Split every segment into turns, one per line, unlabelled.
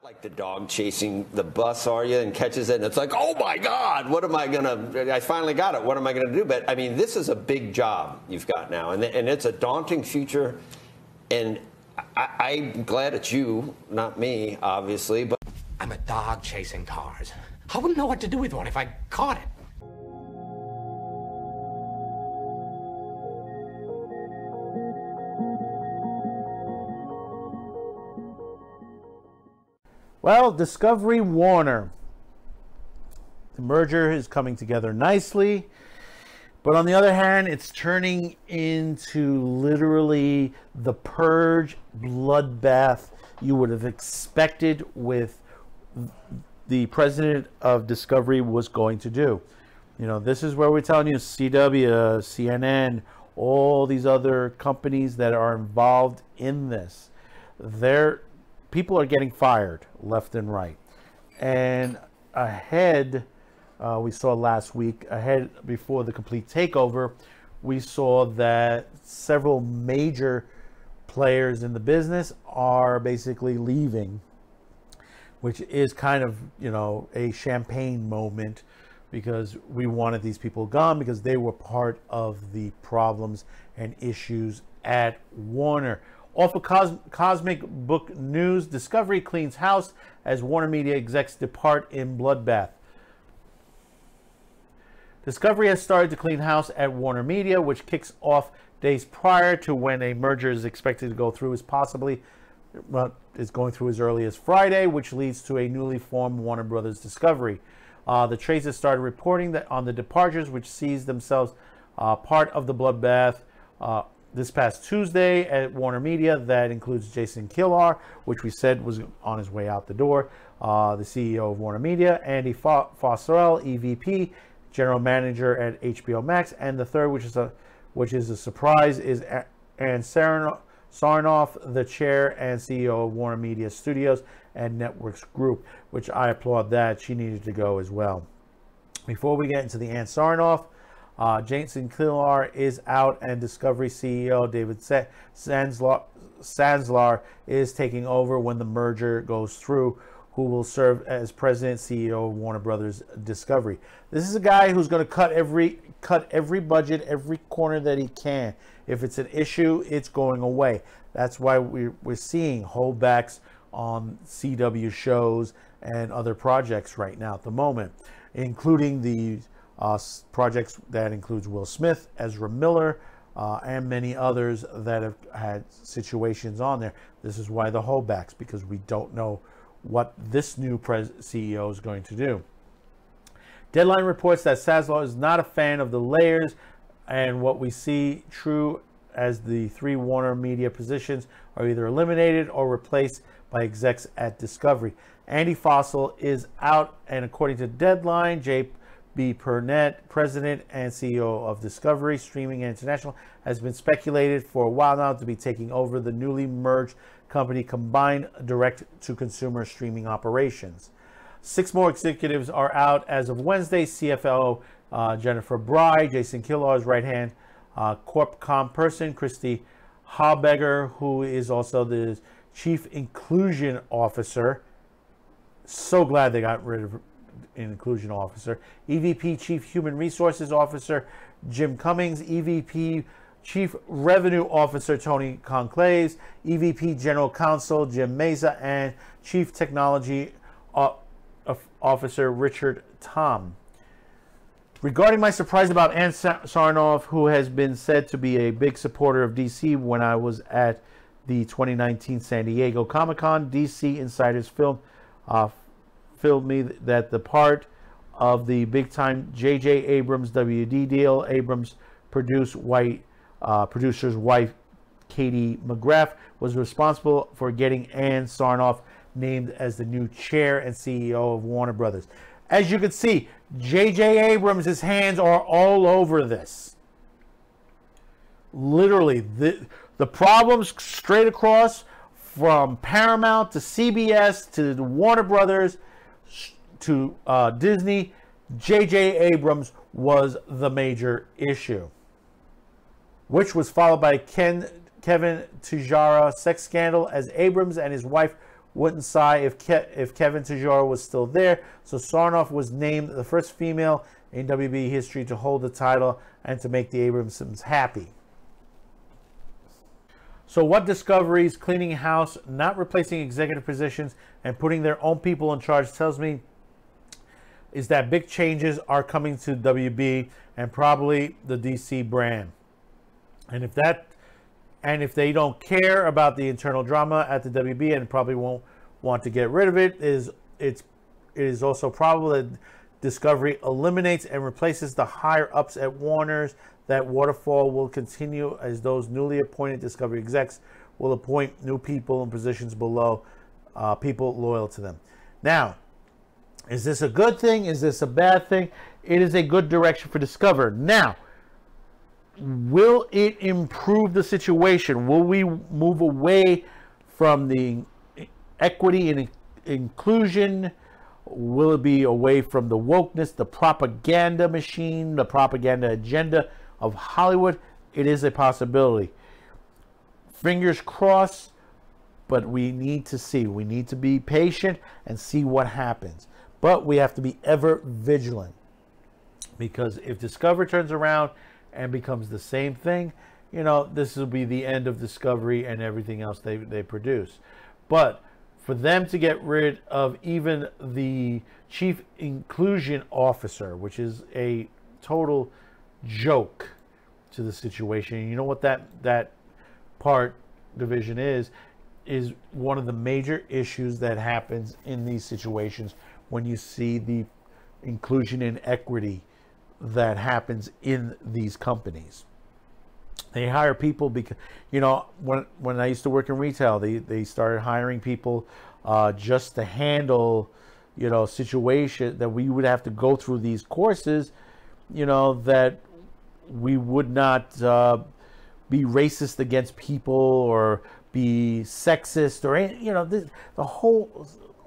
Like the dog chasing the bus, are you? And catches it, and it's like, oh my God, what am I gonna? I finally got it. What am I gonna do? But I mean, this is a big job you've got now, and it's a daunting future. And I'm glad it's you, not me, obviously. But
I'm a dog chasing cars. I wouldn't know what to do with one if I caught it.
Well, Discovery Warner. The merger is coming together nicely. But on the other hand, it's turning into literally the Purge bloodbath you would have expected with the president of Discovery was going to do. You know, this is where we're telling you CW, CNN, all these other companies that are involved in this. People are getting fired left and right. And ahead, we saw last week, before the complete takeover, we saw that several major players in the business are basically leaving, which is kind of, you know, a champagne moment, because we wanted these people gone because they were part of the problems and issues at Warner. Off of Cosmic Book News, Discovery cleans house as Warner Media execs depart in bloodbath. Discovery has started to clean house at Warner Media, which kicks off days prior to when a merger is expected to go through, is going through as early as Friday, which leads to a newly formed Warner Brothers Discovery. The trades have started reporting that on the departures, which sees themselves part of the bloodbath this past Tuesday at Warner Media. That includes Jason Kilar, which we said was on his way out the door, the CEO of Warner Media, Andy Fossarell, EVP, General Manager at HBO Max, and the third, which is a surprise, is Ann Sarnoff, the Chair and CEO of Warner Media Studios and Networks Group, which I applaud that. She needed to go as well. Before we get into the Ann Sarnoff, Jason Kilar is out, and Discovery CEO David Zaslav is taking over when the merger goes through, who will serve as president CEO of Warner Brothers Discovery. This is a guy who's going to cut every budget, every corner that he can. If it's an issue, it's going away. That's why we're seeing holdbacks on CW shows and other projects right now at the moment, including the projects that includes Will Smith, Ezra Miller, and many others that have had situations on there. This is why the holdbacks, because we don't know what this new CEO is going to do. Deadline reports that Zaslav is not a fan of the layers, and what we see true as the three Warner Media positions are either eliminated or replaced by execs at Discovery. Andy Fossil is out, and according to Deadline, B. Burnett, President and CEO of Discovery Streaming International, has been speculated for a while now to be taking over the newly merged company combined direct-to-consumer streaming operations. 6 more executives are out as of Wednesday. CFO Jennifer Bry, Jason Kilar's right-hand Corpcom person, Christy Habegger, who is also the Chief Inclusion Officer. So glad they got rid of Inclusion Officer. EVP Chief Human Resources Officer Jim Cummings, EVP Chief Revenue Officer Tony Conclaves, EVP General Counsel Jim Meza, and Chief Technology Officer Richard Tom. Regarding my surprise about Ann Sarnoff, who has been said to be a big supporter of DC, when I was at the 2019 San Diego Comic-Con, DC Insiders filled me that the part of the big-time J.J. Abrams WD deal, Abrams producer's wife, Katie McGrath, was responsible for getting Ann Sarnoff named as the new chair and CEO of Warner Brothers. As you can see, J.J. Abrams' hands are all over this. Literally, the problems straight across from Paramount to CBS to Warner Brothers to Disney, J.J. Abrams was the major issue, which was followed by Kevin Tijara sex scandal, as Abrams and his wife wouldn't sigh if Kevin Tajora was still there. So Sarnoff was named the first female in WB history to hold the title and to make the Abramsons happy. So what Discovery's cleaning house, not replacing executive positions and putting their own people in charge tells me is that big changes are coming to WB and probably the DC brand. And if they don't care about the internal drama at the WB and probably won't want to get rid of it, it is also probable that Discovery eliminates and replaces the higher ups at Warner's. That waterfall will continue as those newly appointed Discovery execs will appoint new people in positions below, people loyal to them. Now, is this a good thing? Is this a bad thing? It is a good direction for Discovery. Now, will it improve the situation? Will we move away from the equity and inclusion? Will it be away from the wokeness, the propaganda machine, the propaganda agenda of Hollywood? It is a possibility. Fingers crossed, but we need to see. We need to be patient and see what happens. But we have to be ever vigilant, because if Discovery turns around and becomes the same thing, you know, this will be the end of Discovery and everything else they produce. But for them to get rid of even the chief inclusion officer, which is a total joke to the situation. You know what that part division is one of the major issues that happens in these situations when you see the inclusion and equity that happens in these companies. They hire people because, you know, when I used to work in retail, they started hiring people just to handle, you know, situation that we would have to go through these courses, you know, that we would not be racist against people or be sexist or any, you know,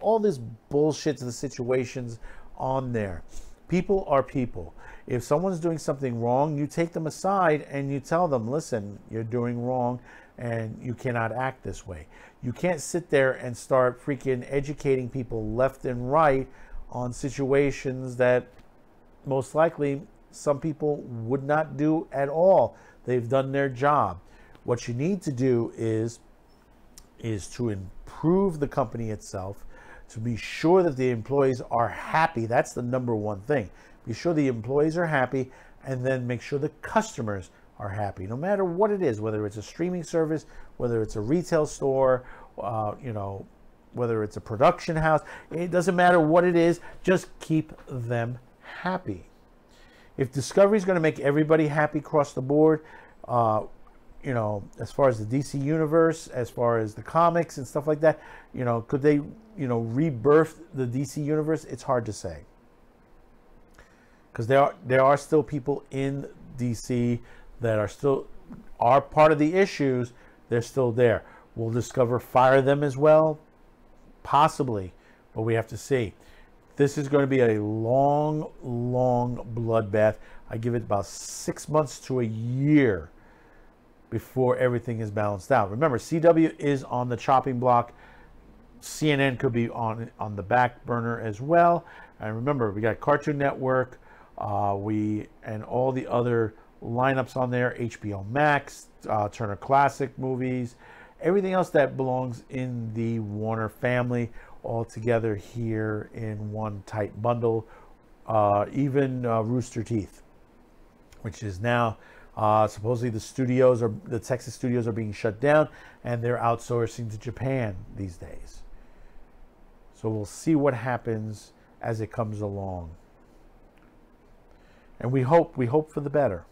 all this bullshit to the situations on there. People are people. If someone's doing something wrong, you take them aside and you tell them, listen, you're doing wrong and you cannot act this way. You can't sit there and start freaking educating people left and right on situations that most likely some people would not do at all. They've done their job. What you need to do is to improve the company itself, to be sure that the employees are happy. That's the number one thing. Be sure the employees are happy, and then make sure the customers are happy, no matter what it is, whether it's a streaming service, whether it's a retail store, you know, whether it's a production house. It doesn't matter what it is, just keep them happy. If Discovery is going to make everybody happy across the board, you know, as far as the DC universe, as far as the comics and stuff like that, you know, could they, you know, rebirth the DC universe? It's hard to say, because there are still people in DC that are part of the issues. They're still there. Will Discover fire them as well? Possibly, but we have to see. This is going to be a long, long bloodbath. I give it about 6 months to a year before everything is balanced out. Remember, CW is on the chopping block. CNN could be on the back burner as well. And remember, we got Cartoon Network, and all the other lineups on there, HBO Max, Turner Classic Movies, everything else that belongs in the Warner family, all together here in one tight bundle. Even Rooster Teeth, which is now supposedly the Texas studios are being shut down, and they're outsourcing to Japan these days. So we'll see what happens as it comes along. And we hope for the better.